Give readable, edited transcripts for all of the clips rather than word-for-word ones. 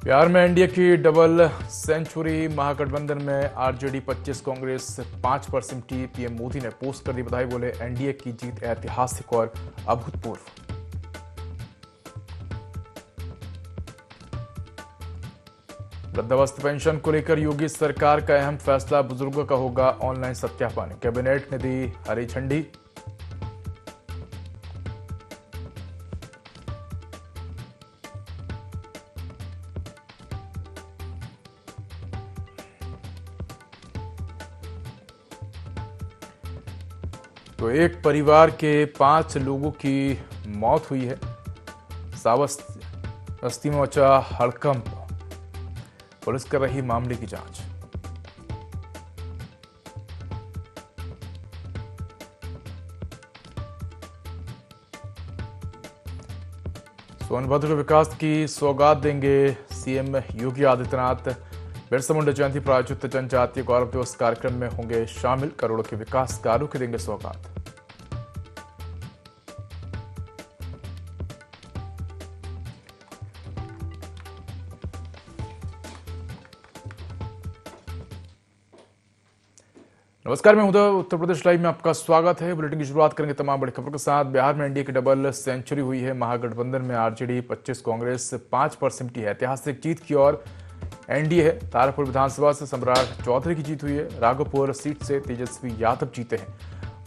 बिहार में एनडीए की double century, महागठबंधन में आरजेडी 25, कांग्रेस 5 पर सिमटी। पीएम मोदी ने पोस्ट कर दी बधाई, बोले एनडीए की जीत ऐतिहासिक और अभूतपूर्व। वृद्धावस्था पेंशन को लेकर योगी सरकार का अहम फैसला, बुजुर्गों का होगा ऑनलाइन सत्यापन, कैबिनेट ने दी हरी झंडी। तो एक परिवार के 5 लोगों की मौत हुई है। श्रावस्ती में मचा हड़कंप, पुलिस कर रही मामले की जांच। सोनभद्र को विकास की सौगात देंगे सीएम योगी आदित्यनाथ। बिरसा मुंडा जयंती पर आयोजित जनजातीय गौरव दिवस कार्यक्रम में होंगे शामिल, करोड़ों के विकास कार्यों की देंगे सौगात। नमस्कार, मैं उदय, उत्तर प्रदेश लाइव में आपका स्वागत है। बुलेटिन की शुरुआत करेंगे तमाम बड़ी खबरों के साथ। बिहार में एनडीए की डबल सेंचुरी हुई है। महागठबंधन में आरजेडी 25, कांग्रेस 5 पर सिमटी है। ऐतिहासिक जीत की ओर एनडीए है। तारापुर विधानसभा से सम्राट चौधरी की जीत हुई है। राघोपुर सीट से तेजस्वी यादव जीते हैं।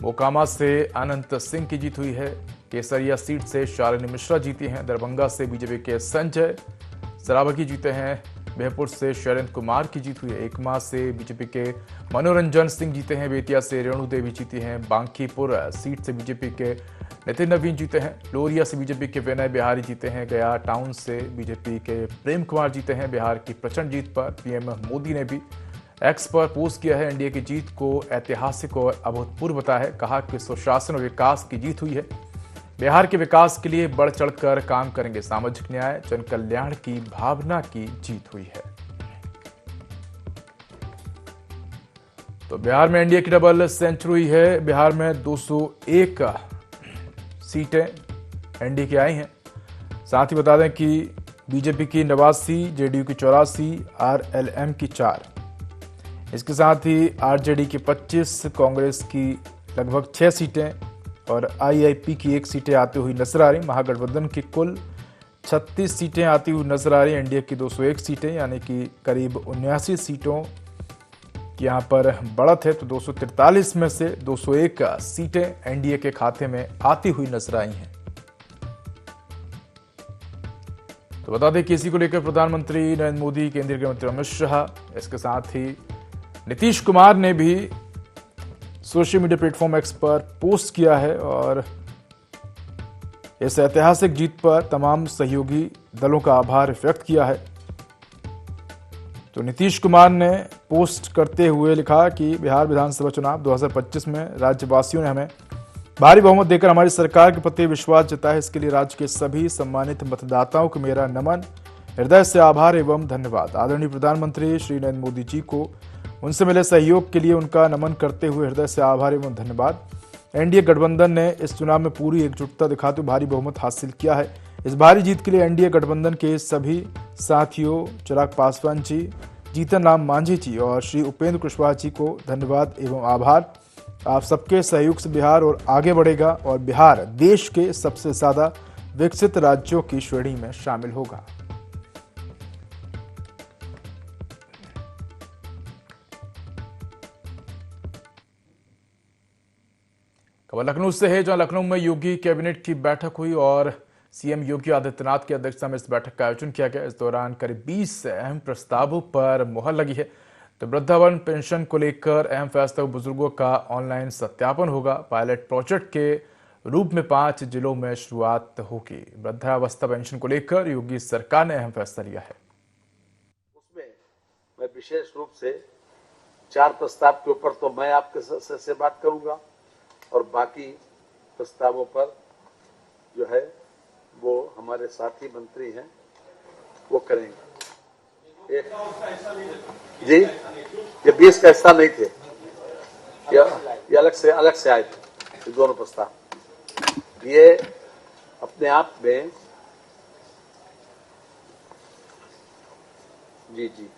मोकामा से अनंत सिंह की जीत हुई है। केसरिया सीट से शालिनी मिश्रा जीती हैं। दरभंगा से बीजेपी के संजय सरावगी जीते हैं। बेहपुर से शैलेंद्र कुमार की जीत हुई है। एकमा से बीजेपी के मनोरंजन सिंह जीते हैं। बेतिया से रेणु देवी जीती हैं। बांकीपुर सीट से बीजेपी के नितिन नवीन जीते हैं। लोरिया से बीजेपी के विनय बिहारी जीते हैं। गया टाउन से बीजेपी के प्रेम कुमार जीते हैं। बिहार की प्रचंड जीत पर पीएम मोदी ने भी एक्स पर पोस्ट किया है। एनडीए की जीत को ऐतिहासिक और अभूतपूर्व बताया है। कहा कि सुशासन और विकास की जीत हुई है। बिहार के विकास के लिए बढ़ चढ़कर काम करेंगे। सामाजिक न्याय, जन कल्याण की भावना की जीत हुई है। तो बिहार में एनडीए की डबल सेंचुरी हुई है। बिहार में 201 सीटें एनडीए की आई हैं। साथ ही बता दें कि बीजेपी की 89, जेडीयू की 84, आरएलएम की 4। इसके साथ ही आरजेडी की 25, कांग्रेस की लगभग 6 सीटें और आईआईपी की 1 सीटें आती हुई नजर आ रही। महागठबंधन की कुल 36 सीटें आती हुई नजर आ रही। एनडीए की 201 सीटें, यानी कि करीब 79 सीटों की यहां पर बढ़त है। तो 243 में से 201 सीटें एनडीए के खाते में आती हुई नजर आई हैं। तो बता दें कि इसी को लेकर प्रधानमंत्री नरेंद्र मोदी, केंद्रीय गृह मंत्री अमित शाह, इसके साथ ही नीतीश कुमार ने भी सोशल मीडिया प्लेटफॉर्म एक्स पर पोस्ट किया है और इस ऐतिहासिक जीत पर तमाम सहयोगी दलों का आभार व्यक्त किया है। तो नीतीश कुमार ने पोस्ट करते हुए लिखा कि बिहार विधानसभा चुनाव 2025 में राज्यवासियों ने हमें भारी बहुमत देकर हमारी सरकार के प्रति विश्वास जताया है। इसके लिए राज्य के सभी सम्मानित मतदाताओं को मेरा नमन, हृदय से आभार एवं धन्यवाद। आदरणीय प्रधानमंत्री श्री नरेंद्र मोदी जी को उनसे मिले सहयोग के लिए उनका नमन करते हुए हृदय से आभार एवं धन्यवाद। एनडीए गठबंधन ने इस चुनाव में पूरी एकजुटता दिखाते हुए भारी बहुमत हासिल किया है। इस भारी जीत के लिए एनडीए गठबंधन के सभी साथियों, चिराग पासवान जी, जीतन राम मांझी जी और श्री उपेंद्र कुशवाहा जी को धन्यवाद एवं आभार। आप सबके सहयोग से बिहार और आगे बढ़ेगा और बिहार देश के सबसे ज्यादा विकसित राज्यों की श्रेणी में शामिल होगा। खबर लखनऊ से है, जहां लखनऊ में योगी कैबिनेट की बैठक हुई और सीएम योगी आदित्यनाथ की अध्यक्षता में इस बैठक का आयोजन किया गया। इस दौरान करीब 20 अहम प्रस्तावों पर मुहर लगी है। तो वृद्धावन पेंशन को लेकर अहम फैसला, बुजुर्गों का ऑनलाइन सत्यापन होगा। पायलट प्रोजेक्ट के रूप में 5 जिलों में शुरुआत होगी। वृद्धावस्था पेंशन को लेकर योगी सरकार ने अहम फैसला लिया है। उसमें मैं विशेष रूप से 4 प्रस्ताव के ऊपर तो मैं आपके से बात करूंगा और बाकी प्रस्तावों पर जो है वो हमारे साथी मंत्री हैं वो करेंगे। जी, ये 20 का हिस्सा नहीं थे, ये अलग से आए थे। ये दोनों प्रस्ताव ये अपने आप में जी जी।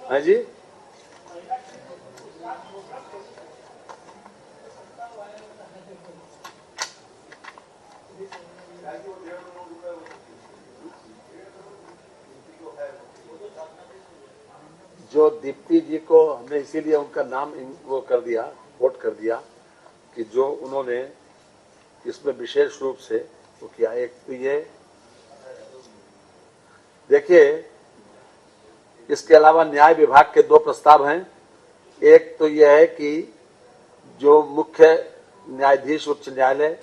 हाँ जी, जो दीप्ति जी को हमने इसीलिए उनका नाम वो कर दिया, वोट कर दिया कि जो उन्होंने इसमें विशेष रूप से वो किया। एक तो ये देखिए, इसके अलावा न्याय विभाग के 2 प्रस्ताव हैं। एक तो यह है कि जो मुख्य न्यायाधीश उच्च न्यायालय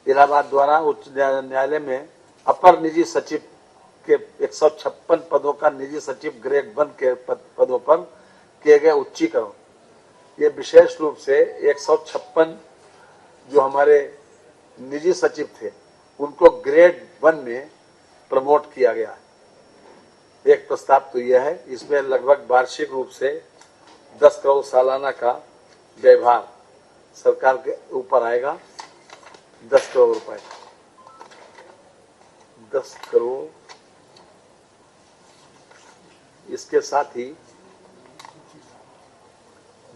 इलाहाबाद द्वारा उच्च न्यायालय में अपर निजी सचिव के 156 पदों का निजी सचिव ग्रेड 1 के पदों पर किए गए उच्चीकरण, ये विशेष रूप से 156 जो हमारे निजी सचिव थे उनको ग्रेड 1 में प्रमोट किया गया है। एक प्रस्ताव तो यह है, इसमें लगभग वार्षिक रूप से 10 करोड़ सालाना का व्यवहार सरकार के ऊपर आएगा, 10 करोड़ रुपए, 10 करोड़। इसके साथ ही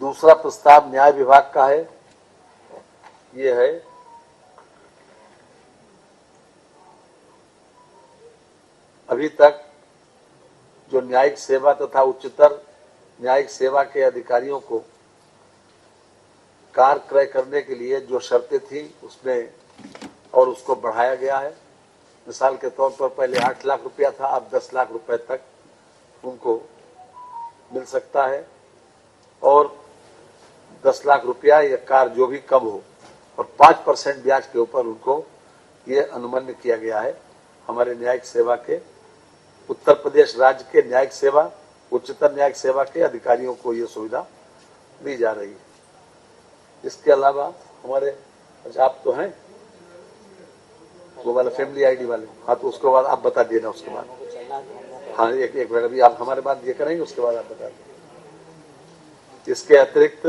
दूसरा प्रस्ताव न्याय विभाग का है, ये है अभी तक जो न्यायिक सेवा तथा उच्चतर न्यायिक सेवा के अधिकारियों को कार क्रय करने के लिए जो शर्तें थी उसमें और उसको बढ़ाया गया है। मिसाल के तौर पर पहले 8 लाख रुपया था, अब 10 लाख रुपए तक उनको मिल सकता है और 10 लाख रुपया या कार जो भी कम हो और 5% ब्याज के ऊपर उनको ये अनुमन्य किया गया है। हमारे न्यायिक सेवा के उत्तर प्रदेश राज्य के न्यायिक सेवा उच्चतर न्यायिक सेवा के अधिकारियों को ये सुविधा दी जा रही है। इसके अलावा हमारे, अच्छा आप तो हैं वो वाला फैमिली आईडी वाले, हाँ तो उसके बाद आप बता देना उसके बाद। हाँ एक मिनट, अभी आप हमारे बात ये करेंगे उसके बाद आप बता दें। इसके अतिरिक्त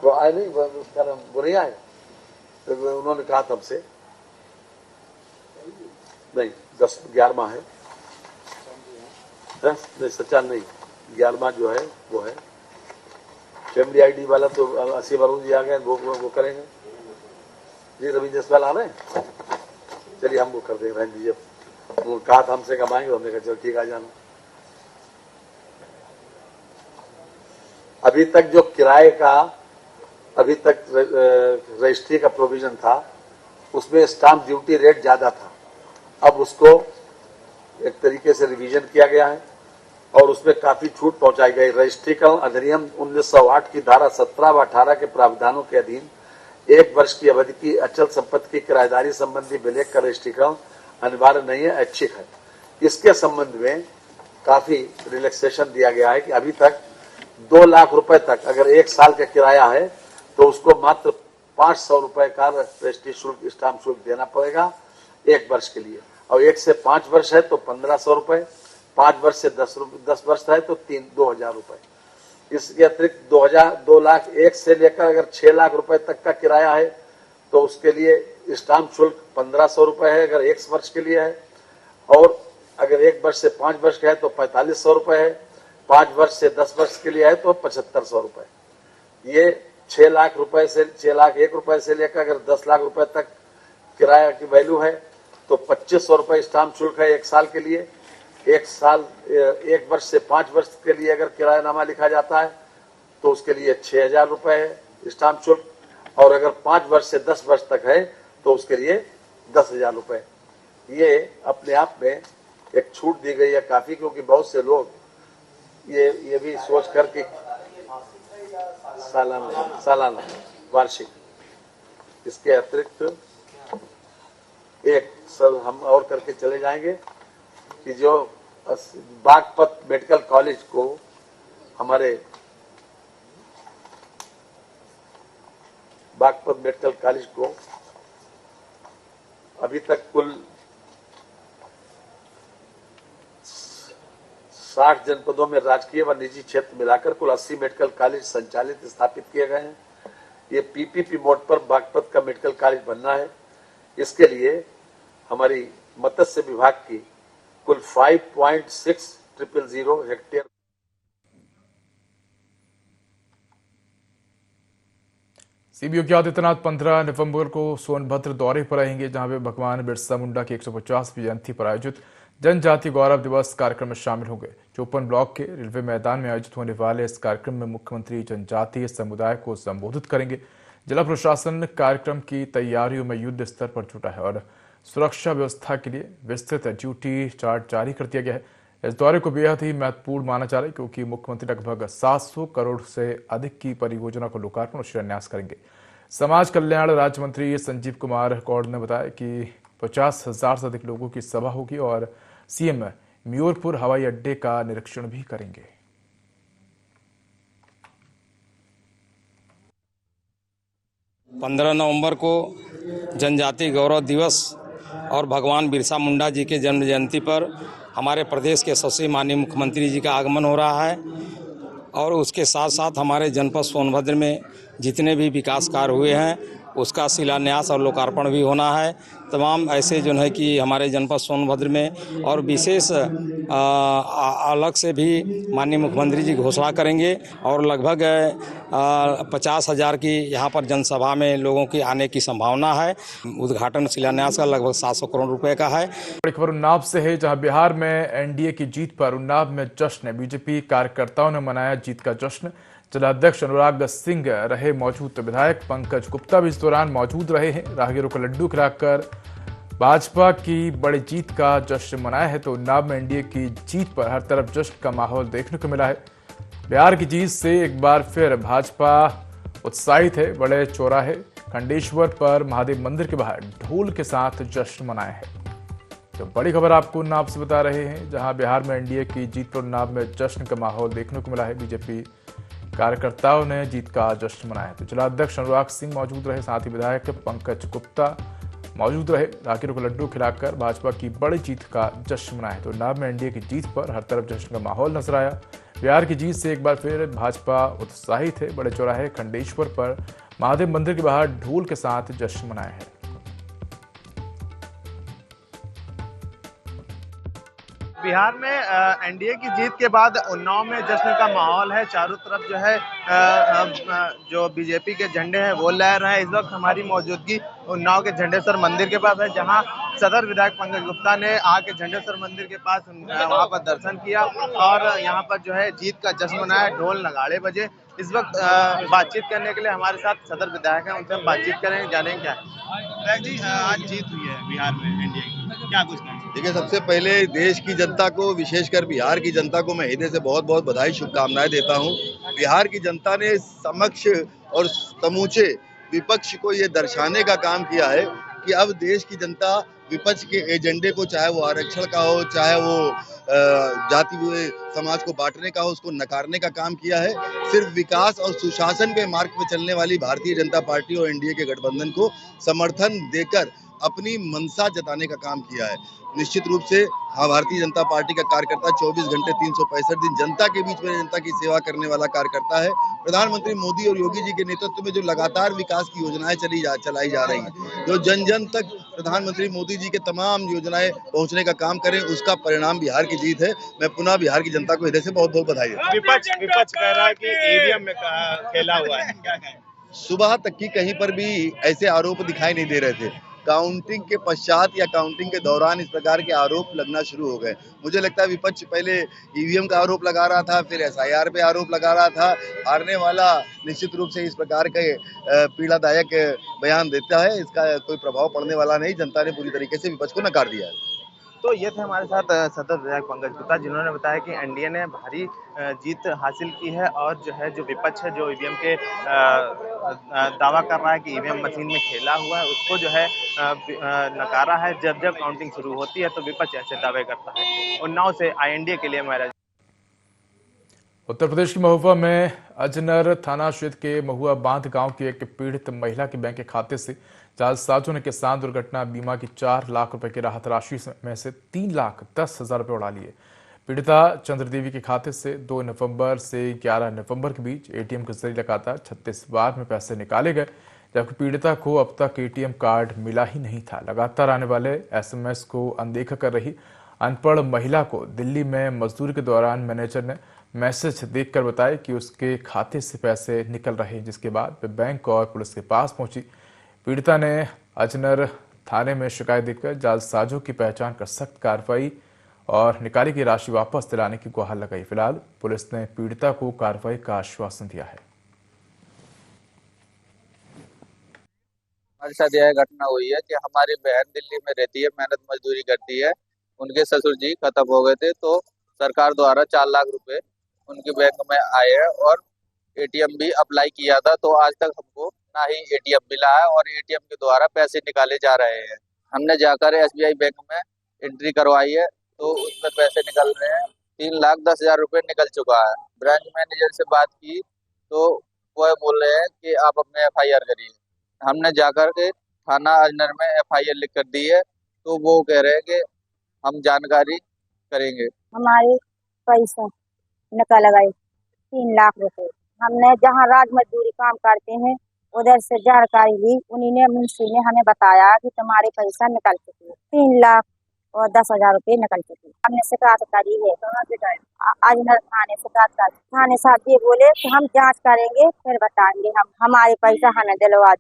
वो आए नहीं, वो नहीं आए, तो उन्होंने कहा था हमसे, नहीं 10-11वां है, नहीं सच्चा नहीं, 11वां जो है वो है फैमिली आईडी वाला। तो 80 वरुण जी आ गए, वो करेंगे जी। रवि जसवाल आ रहे हैं, चलिए हम वो कर देंगे। बहन जी जब वो कहा था हमसे कमाएंगे, हमने कहा चलो ठीक आ जाना। अभी तक जो किराए का अभी तक रजिस्ट्री का प्रोविजन था उसमें स्टाम्प ड्यूटी रेट ज्यादा था, अब उसको एक तरीके से रिवीजन किया गया है और उसमें काफी छूट पहुंचाई गई। रजिस्ट्रीकरण अधिनियम 1908 की धारा 17 व 18 के प्रावधानों के अधीन 1 वर्ष की अवधि की अचल संपत्ति की किराएदारी संबंधी विलेख का रजिस्ट्रीकरण अनिवार्य नहीं है, ऐच्छिक है। इसके संबंध में काफी रिलैक्सेशन दिया गया है कि अभी तक 2 लाख रुपए तक अगर 1 साल का किराया है तो उसको मात्र 500 रुपए का रजिस्ट्री शुल्क, स्टाम्प शुल्क देना पड़ेगा 1 वर्ष के लिए, और 1 से 5 वर्ष है तो 1500 रुपए, 5 वर्ष से 10 वर्ष है तो 2,000 रुपए। इसके अतिरिक्त 2 लाख 1 से लेकर अगर 6 लाख रुपए तक का किराया है तो उसके लिए स्टाम्प शुल्क 1500 रुपए है अगर 1 वर्ष के लिए है, और अगर 1 वर्ष से 5 वर्ष का है तो 4500 रुपए है, 5 वर्ष से 10 वर्ष के लिए है तो 7500 रुपए। ये 6 लाख रुपए से 6 लाख 1 रुपए से लेकर अगर 10 लाख रुपए तक किराया की वैल्यू है तो 2500 रुपए स्टाम्प शुल्क है 1 साल के लिए। 1 वर्ष से 5 वर्ष के लिए अगर किरायानामा लिखा जाता है तो उसके लिए 6000 रुपए है स्टाम्प शुल्क, और अगर 5 वर्ष से 10 वर्ष तक है तो उसके लिए 10,000 रुपए। ये अपने आप में एक छूट दी गई है काफी, क्योंकि बहुत से लोग ये भी सोच कर कि सालाना वार्षिक। इसके अतिरिक्त एक सर हम और करके चले जाएंगे कि जो बागपत मेडिकल कॉलेज को हमारे बागपत मेडिकल कॉलेज को अभी तक कुल 60 जनपदों में राजकीय व निजी क्षेत्र मिलाकर कुल 80 मेडिकल कॉलेज संचालित स्थापित किए गए हैं। ये पीपीपी मोड पर बागपत का मेडिकल कॉलेज बनना है। इसके लिए हमारी मत्स्य विभाग की कुल 5.6000 हेक्टेयर सीएम योगी आदित्यनाथ 15 नवंबर को सोनभद्र दौरे पर रहेंगे, जहां वे भगवान बिरसा मुंडा की 150वीं जयंती पर आयोजित जनजाति गौरव दिवस कार्यक्रम में शामिल होंगे। चौपन ब्लॉक के रेलवे मैदान में आयोजित होने वाले इस कार्यक्रम में मुख्यमंत्री जनजातीय समुदाय को संबोधित करेंगे। जिला प्रशासन कार्यक्रम की तैयारियों में युद्ध स्तर पर जुटा है और सुरक्षा व्यवस्था के लिए विस्तृत ड्यूटी चार्ट जारी कर दिया गया है। इस दौरे को बेहद ही महत्वपूर्ण माना जा रहा है, क्योंकि मुख्यमंत्री लगभग 700 करोड़ से अधिक की परियोजना को लोकार्पण और शिलान्यास करेंगे। समाज कल्याण राज्य मंत्री संजीव कुमार कौड़ ने बताया कि 50,000 से अधिक लोगों की सभा होगी और सीएम म्योरपुर हवाई अड्डे का निरीक्षण भी करेंगे। पंद्रह नवंबर को जनजातीय गौरव दिवस और भगवान बिरसा मुंडा जी के जन्म जयंती पर हमारे प्रदेश के यशस्वी माननीय मुख्यमंत्री जी का आगमन हो रहा है और उसके साथ साथ हमारे जनपद सोनभद्र में जितने भी विकास कार्य हुए हैं उसका शिलान्यास और लोकार्पण भी होना है। तमाम ऐसे जो है कि हमारे जनपद सोनभद्र में और विशेष अलग से भी माननीय मुख्यमंत्री जी घोषणा करेंगे और लगभग 50,000 की यहाँ पर जनसभा में लोगों की आने की संभावना है। उद्घाटन शिलान्यास का लगभग 700 करोड़ रुपए का है। बड़ी खबर उन्नाव से है, जहां बिहार में एनडीए की जीत पर उन्नाव में जश्न। बीजेपी कार्यकर्ताओं ने मनाया जीत का जश्न। जिलाध्यक्ष अनुराग सिंह रहे मौजूद, विधायक पंकज गुप्ता भी इस दौरान मौजूद रहे हैं। राहगीरों को लड्डू खिलाकर भाजपा की बड़ी जीत का जश्न मनाया है। तो उन्नाव में एनडीए की जीत पर हर तरफ जश्न का माहौल देखने को मिला है। बिहार की जीत से एक बार फिर भाजपा उत्साहित है। बड़े चौराहे खंडेश्वर पर महादेव मंदिर के बाहर ढोल के साथ जश्न मनाया है। तो बड़ी खबर आपको उन्नाव से बता रहे हैं, जहां बिहार में एनडीए की जीत पर उन्नाव में जश्न का माहौल देखने को मिला है। बीजेपी कार्यकर्ताओं ने जीत का जश्न मनाया। तो जिलाध्यक्ष अनुराग सिंह मौजूद रहे, साथ ही विधायक पंकज गुप्ता मौजूद रहे। राहगीरों को लड्डू खिलाकर भाजपा की बड़ी जीत का जश्न मनाया। तो उन्नाव में एनडीए की जीत पर हर तरफ जश्न का माहौल नजर आया। बिहार की जीत से एक बार फिर भाजपा उत्साहित है। बड़े चौराहे खंडेश्वर पर महादेव मंदिर के बाहर ढोल के साथ जश्न मनाया है। बिहार में एनडीए की जीत के बाद उन्नाव में जश्न का माहौल है। चारों तरफ जो है जो बीजेपी के झंडे हैं वो लहर रहे हैं। इस वक्त हमारी मौजूदगी उन्नाव के झंडेश्वर मंदिर के पास है, जहां सदर विधायक पंकज गुप्ता ने आके झंडेश्वर मंदिर के पास वहां पर दर्शन किया और यहां पर जो है जीत का जश्न मनाया, ढोल नगाड़े बजे। इस वक्त बातचीत करने के लिए हमारे साथ सदर विधायक हैं, उनसे हम बातचीत करेंगे, जानेंगे क्या है। जी, आज जीत हुई है बिहार में एनडीए की, क्या कुछ कहें? देखिए, सबसे पहले देश की जनता को, विशेषकर बिहार की जनता को मैं हृदय से बहुत बहुत बधाई शुभकामनाएं देता हूं। बिहार की जनता ने समक्ष और समूचे विपक्ष को ये दर्शाने का काम किया है कि अब देश की जनता विपक्ष के एजेंडे को, चाहे वो आरक्षण का हो, चाहे वो जाति समाज को बांटने का हो, उसको नकारने का काम किया है। सिर्फ विकास और सुशासन के मार्ग पर चलने वाली भारतीय जनता पार्टी और एनडीए के गठबंधन को समर्थन देकर अपनी मंशा जताने का काम किया है। निश्चित रूप से भारतीय जनता पार्टी का कार्यकर्ता 24 घंटे 365 दिन जनता के बीच में जनता की सेवा करने वाला कार्यकर्ता है। प्रधानमंत्री मोदी और योगी जी के नेतृत्व में जो लगातार विकास की योजनाएं चलाई जा रही हैं, जो जन जन तक प्रधानमंत्री मोदी जी के तमाम योजनाएं पहुंचने का काम करें, उसका परिणाम बिहार की जीत है। मैं पुनः बिहार की जनता को हृदय से बहुत बहुत बधाई देता हूं। विपक्ष कह रहा है कि ईवीएम में खेला हुआ है, क्या कहें? सुबह तक की कहीं पर भी ऐसे आरोप दिखाई नहीं दे रहे थे। काउंटिंग के पश्चात या काउंटिंग के दौरान इस प्रकार के आरोप लगना शुरू हो गए। मुझे लगता है विपक्ष पहले ईवीएम का आरोप लगा रहा था, फिर एसआईआर पे आरोप लगा रहा था। हारने वाला निश्चित रूप से इस प्रकार के पीड़ादायक बयान देता है, इसका कोई प्रभाव पड़ने वाला नहीं। जनता ने पूरी तरीके से विपक्ष को नकार दिया है। तो ये थे हमारे साथ सदर विधायक पंकज गुप्ता, जिन्होंने बताया कि एनडीए ने भारी जीत हासिल की है और जो है जो विपक्ष है, जो ईवीएम के दावा कर रहा है कि ईवीएम मशीन में खेला हुआ है, उसको जो है नकारा है। जब जब काउंटिंग शुरू होती है तो विपक्ष ऐसे दावे करता है। उन्नाव से आईएनडीए के लिए मेरा। उत्तर प्रदेश की महुआ में अजनर थाना क्षेत्र के महुआ बांध गांव की एक पीड़ित महिला के बैंक के खाते से जालसाजों ने किसान दुर्घटना बीमा की 4 लाख रुपए की राहत राशि में से 3,10,000 रुपए उड़ा लिए। पीड़िता चंद्रदेवी के खाते से 2 नवंबर से 11 नवंबर के बीच एटीएम के जरिए लगातार 36 बार में पैसे निकाले गए, जबकि पीड़िता को अब तक एटीएम कार्ड मिला ही नहीं था। लगातार आने वाले एसएमएस को अनदेखा कर रही अनपढ़ महिला को दिल्ली में मजदूरी के दौरान मैनेजर ने मैसेज देखकर बताया कि उसके खाते से पैसे निकल रहे, जिसके बाद वे बैंक और पुलिस के पास पहुंची। पीड़िता ने अजनर थाने में शिकायत देकर जालसाजों की पहचान कर सख्त कार्रवाई और निकाली की राशि वापस दिलाने की गुहार लगाई। फिलहाल पुलिस ने पीड़िता को कार्रवाई का आश्वासन दिया है। हमारे साथ यह घटना हुई है कि हमारी बहन दिल्ली में रहती है, मेहनत मजदूरी करती है। उनके ससुर जी खत्म हो गए थे, तो सरकार द्वारा 4 लाख रुपए उनके बैंक में आए हैं और एटीएम भी अप्लाई किया था, तो आज तक हमको ना ही एटीएम मिला है और एटीएम के द्वारा पैसे निकाले जा रहे हैं। हमने जाकर एसबीआई बैंक में एंट्री करवाई है, तो उसमें पैसे निकल रहे हैं। 3,10,000 रुपए निकल चुका है। ब्रांच मैनेजर से बात की तो वह बोल रहे हैं कि आप अपने एफआईआर करिए। हमने जाकर के थाना अजनर में एफआईआर लिख कर दी है, तो वो कह रहे हैं कि हम जानकारी करेंगे। हमारे पैसा निकल गए 3 लाख रुपए। हमने जहाँ राज मजदूरी काम करते हैं उधर से जानकारी ली, उन्हीं ने मुंशी ने हमें बताया कि तुम्हारे पैसा निकल चुके 3,10,000 रुपए निकल चुके। हमने शिकायत करी है अजनर थाने शिकायत कर, थाने साहब ये बोले कि हम जांच करेंगे फिर बताएंगे, हम हमारे पैसा हमें दिलवा।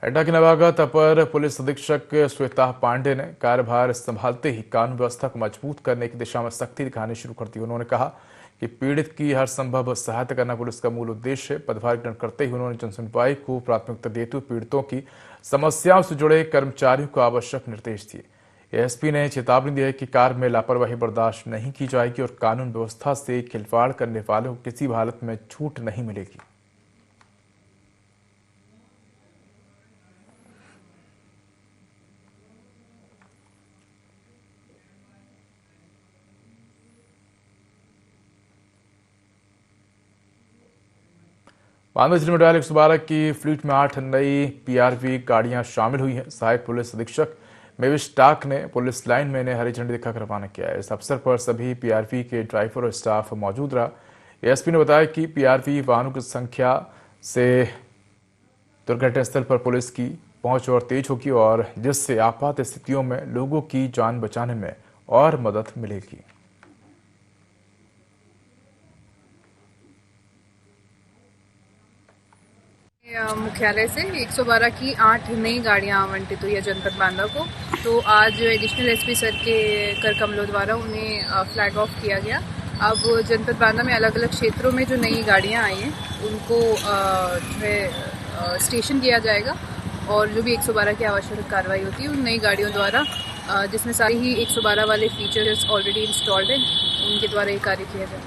एटा के नवागत अपर पुलिस अधीक्षक श्वेता पांडे ने कार्यभार संभालते ही कानून व्यवस्था को मजबूत करने की दिशा में सख्ती दिखानी शुरू कर दी। उन्होंने कहा कि पीड़ित की हर संभव सहायता करना पुलिस का मूल उद्देश्य है। पदभार ग्रहण करते ही उन्होंने जनसुनवाई को प्राथमिकता देते हुए पीड़ितों की समस्याओं से जुड़े कर्मचारियों को आवश्यक निर्देश दिए। एएसपी ने चेतावनी दी है कि कार्य में लापरवाही बर्दाश्त नहीं की जाएगी और कानून व्यवस्था से खिलवाड़ करने वालों को किसी भी हालत में छूट नहीं मिलेगी। बांदा जिले में डायल 112 की फ्लीट में 8 नई पीआरवी गाड़ियां शामिल हुई हैं। सहायक पुलिस अधीक्षक मेविश टाक ने पुलिस लाइन में इन्हें हरी झंडी दिखाकर रवाना किया है। इस अवसर पर सभी पीआरवी के ड्राइवर और स्टाफ मौजूद रहा। एएसपी ने बताया कि पीआरवी वाहनों की संख्या से दुर्घटनास्थल पर पुलिस की पहुंच और तेज होगी और जिससे आपात स्थितियों में लोगों की जान बचाने में और मदद मिलेगी। मुख्यालय से 112 की 8 नई गाड़ियां आवंटित हुई है जनपद बांदा को। तो आज एडिशनल एसपी सर के कर कमलों द्वारा उन्हें फ्लैग ऑफ किया गया। अब जनपद बांदा में अलग अलग क्षेत्रों में जो नई गाड़ियां आई हैं उनको जो है स्टेशन किया जाएगा और जो भी 112 की आवश्यक कार्रवाई होती है उन नई गाड़ियों द्वारा, जिसमें सारे ही 112 वाले फीचर्स ऑलरेडी इंस्टॉल्ड हैं, उनके द्वारा ये कार्य किया जाए।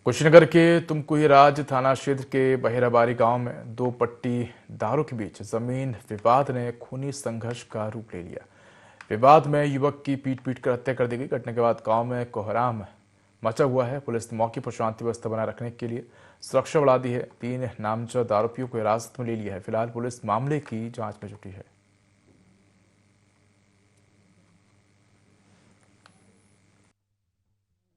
कुशीनगर के तुमकुहीराज थाना क्षेत्र के बहेराबारी गांव में 2 पट्टीदारों के बीच जमीन विवाद ने खूनी संघर्ष का रूप ले लिया। विवाद में युवक की पीट कर हत्या कर दी गई। घटना के बाद गांव में कोहराम मचा हुआ है। पुलिस ने मौके पर शांति व्यवस्था बनाए रखने के लिए सुरक्षा बढ़ा दी है। 3 नामजद आरोपियों को हिरासत में ले लिया है। फिलहाल पुलिस मामले की जांच में जुटी है।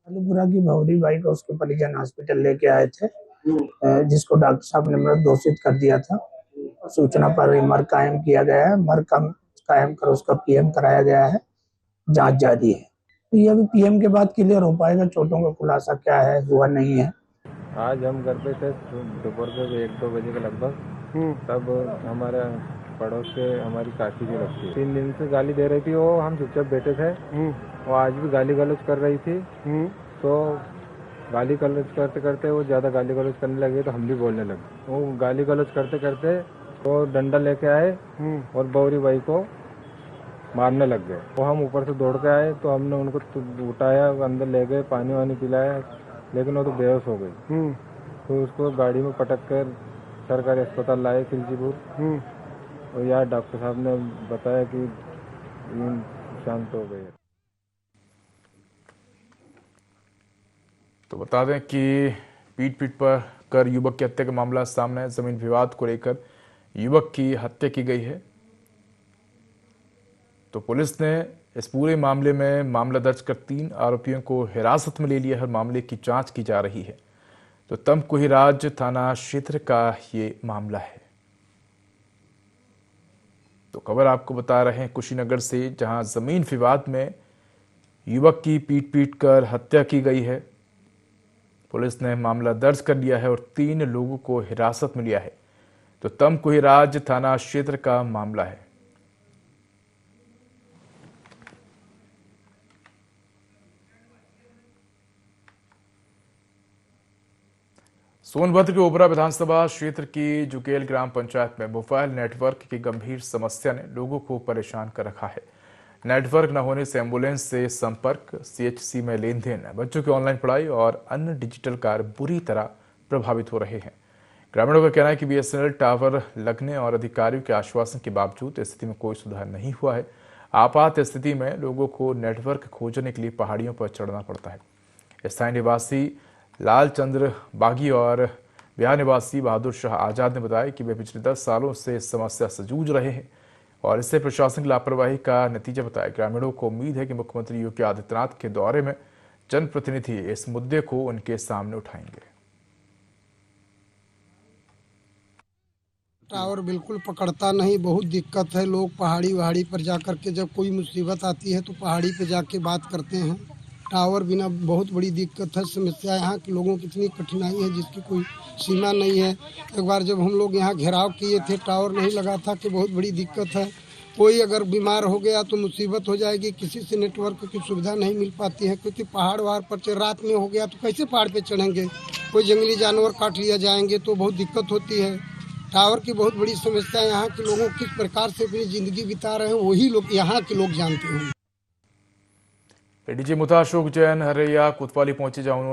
आलूपुरा की भवरी बाई को उसके परिजन हॉस्पिटल लेके आए थे, जिसको डॉक्टर साहब ने मृत घोषित कर दिया था। सूचना पर मर्ग कायम किया गया है। मर्ग कायम कर उसका पीएम कराया गया है। जांच जारी है। तो ये अभी पीएम के बाद क्लियर हो पाएगा चोटों का खुलासा क्या है हुआ नहीं है। आज हम घर पे थे दोपहर के 1-2 बजे के लगभग, तब हमारा पड़ोस के हमारी काकी जो लगती है 3 दिन से गाली दे रही थी। वो हम चुपचाप बैठे थे, वो आज भी गाली गलौज कर रही थी। तो गाली गलौज करते करते वो ज़्यादा गाली गलौज करने लगे तो हम भी बोलने लगे। वो गाली गलौज करते करते तो डंडा लेके आए और बौरी बाई को मारने लग गए। वो हम ऊपर से दौड़ के आए तो हमने उनको उठाया, अंदर ले गए, पानी वानी पिलाया, लेकिन वो तो बेहोश हो गई। तो उसको गाड़ी में पटक कर सरकारी अस्पताल लाए खिलचीपुर, और यार डॉक्टर साहब ने बताया कि शांत हो गई। तो बता दें कि पीट पर कर युवक की हत्या का मामला सामने है। जमीन विवाद को लेकर युवक की हत्या की गई है। तो पुलिस ने इस पूरे मामले में मामला दर्ज कर 3 आरोपियों को हिरासत में ले लिया है और मामले की जांच की जा रही है। तो तमकुहीराज थाना क्षेत्र का ये मामला है। तो खबर आपको बता रहे हैं कुशीनगर से, जहां जमीन विवाद में युवक की पीट कर हत्या की गई है। पुलिस ने मामला दर्ज कर लिया है और 3 लोगों को हिरासत में लिया है। तो तमकुहीराज थाना क्षेत्र का मामला है। सोनभद्र के ओबरा विधानसभा क्षेत्र की जुकेल ग्राम पंचायत में मोबाइल नेटवर्क की गंभीर समस्या ने लोगों को परेशान कर रखा है। नेटवर्क न होने से एम्बुलेंस से संपर्क, सीएचसी में लेन देन, बच्चों की ऑनलाइन पढ़ाई और अन्य डिजिटल कार्य बुरी तरह प्रभावित हो रहे हैं। ग्रामीणों का कहना है कि बीएसएनएल टावर लगने और अधिकारियों के आश्वासन के बावजूद स्थिति में कोई सुधार नहीं हुआ है। आपात स्थिति में लोगों को नेटवर्क खोजने के लिए पहाड़ियों पर चढ़ना पड़ता है। स्थानीय निवासी लालचंद्र बागी और बिहार निवासी बहादुर शाह आजाद ने बताया कि वे पिछले 10 सालों से इस समस्या से जूझ रहे हैं और इससे प्रशासन की लापरवाही का नतीजा बताया। ग्रामीणों को उम्मीद है कि मुख्यमंत्री योगी आदित्यनाथ के दौरे में जनप्रतिनिधि इस मुद्दे को उनके सामने उठाएंगे। टावर बिल्कुल पकड़ता नहीं, बहुत दिक्कत है। लोग पहाड़ी पर जाकर के जब कोई मुसीबत आती है तो पहाड़ी पे जाके बात करते हैं। टावर बिना बहुत बड़ी दिक्कत है, समस्या। यहाँ के लोगों की इतनी कठिनाई है जिसकी कोई सीमा नहीं है। एक बार जब हम लोग यहाँ घेराव किए थे, टावर नहीं लगा था कि बहुत बड़ी दिक्कत है। कोई अगर बीमार हो गया तो मुसीबत हो जाएगी, किसी से नेटवर्क की सुविधा नहीं मिल पाती है, क्योंकि पहाड़ वहाड़ पर रात में हो गया तो कैसे पहाड़ पे चढ़ेंगे। कोई जंगली जानवर काट लिया जाएंगे तो बहुत दिक्कत होती है। टावर की बहुत बड़ी समस्या। यहाँ के लोगों किस प्रकार से अपनी जिंदगी बिता रहे हैं वही लोग यहाँ के लोग जानते हैं। एडीजी मुता अशोक जैन हरैया कोतवाली पहुंचे, जहां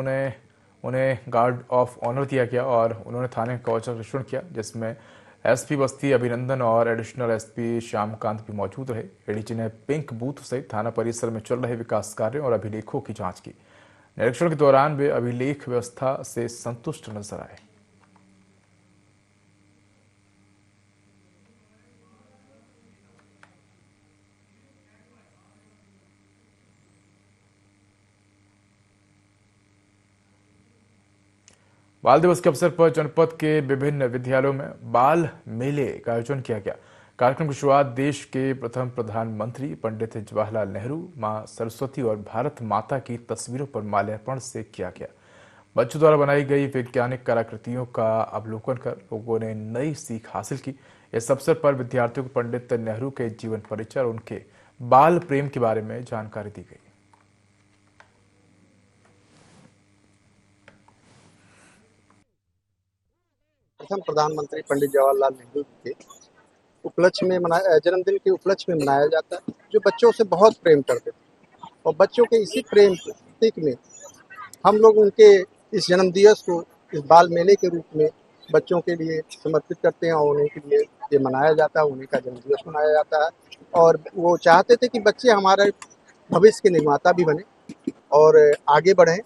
उन्हें गार्ड ऑफ ऑनर दिया गया और उन्होंने थाने का औचक किया, जिसमें एसपी बस्ती अभिनंदन और एडिशनल एसपी श्यामकांत भी मौजूद रहे। एडीजी ने पिंक बूथ सहित थाना परिसर में चल रहे विकास कार्यों और अभिलेखों की जांच की। निरीक्षण के दौरान वे अभिलेख व्यवस्था से संतुष्ट नजर आए। बाल दिवस के अवसर पर जनपद के विभिन्न विद्यालयों में बाल मेले का आयोजन किया गया। कार्यक्रम की शुरुआत देश के प्रथम प्रधानमंत्री पंडित जवाहरलाल नेहरू, मां सरस्वती और भारत माता की तस्वीरों पर माल्यार्पण से किया गया। बच्चों द्वारा बनाई गई वैज्ञानिक कलाकृतियों का अवलोकन कर लोगों ने नई सीख हासिल की। इस अवसर पर विद्यार्थियों को पंडित नेहरू के जीवन परिचय और उनके बाल प्रेम के बारे में जानकारी दी गई। प्रथम प्रधानमंत्री पंडित जवाहरलाल नेहरू के उपलक्ष्य में जन्मदिन के उपलक्ष्य में मनाया जाता है, जो बच्चों से बहुत प्रेम करते थे। और बच्चों के इसी प्रेम प्रतीक में हम लोग उनके इस जन्मदिवस को इस बाल मेले के रूप में बच्चों के लिए समर्पित करते हैं और उन्हीं के लिए ये मनाया जाता है, उन्हीं का जन्मदिवस मनाया जाता है। और वो चाहते थे कि बच्चे हमारे भविष्य के निर्माता भी बने और आगे बढ़ें।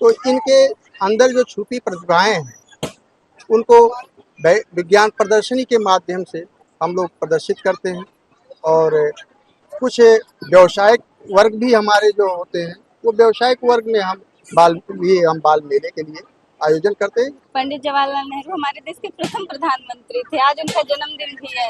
तो इनके अंदर जो छुपी प्रतिभाएं हैं उनको विज्ञान प्रदर्शनी के माध्यम से हम लोग प्रदर्शित करते हैं। और कुछ व्यावसायिक वर्ग भी हमारे जो होते हैं वो व्यावसायिक वर्ग में हम बाल मेले के लिए आयोजन करते हैं। पंडित जवाहरलाल नेहरू हमारे देश के प्रथम प्रधानमंत्री थे। आज उनका जन्मदिन भी है।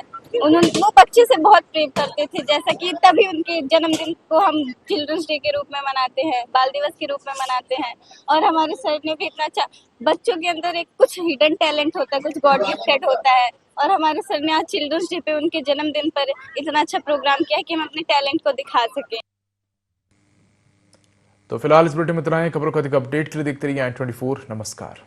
वो बच्चे से बहुत प्रेम करते थे, जैसा कि तभी उनके जन्मदिन को हम चिल्ड्रंस डे के रूप में मनाते हैं, बाल दिवस के रूप में मनाते हैं। और हमारे सर ने भी इतना अच्छा, बच्चों के अंदर एक कुछ हिडन टैलेंट होता है, कुछ गॉड गिफ्टेड होता है। और हमारे सर ने आज चिल्ड्रंस डे पे उनके जन्मदिन पर इतना अच्छा प्रोग्राम किया कि हम अपने टैलेंट को दिखा सकें। तो फिलहाल इस बुलेटिन में इतना ही। खबरों को अधिक अपडेट के लिए देखते रहिए i24। नमस्कार।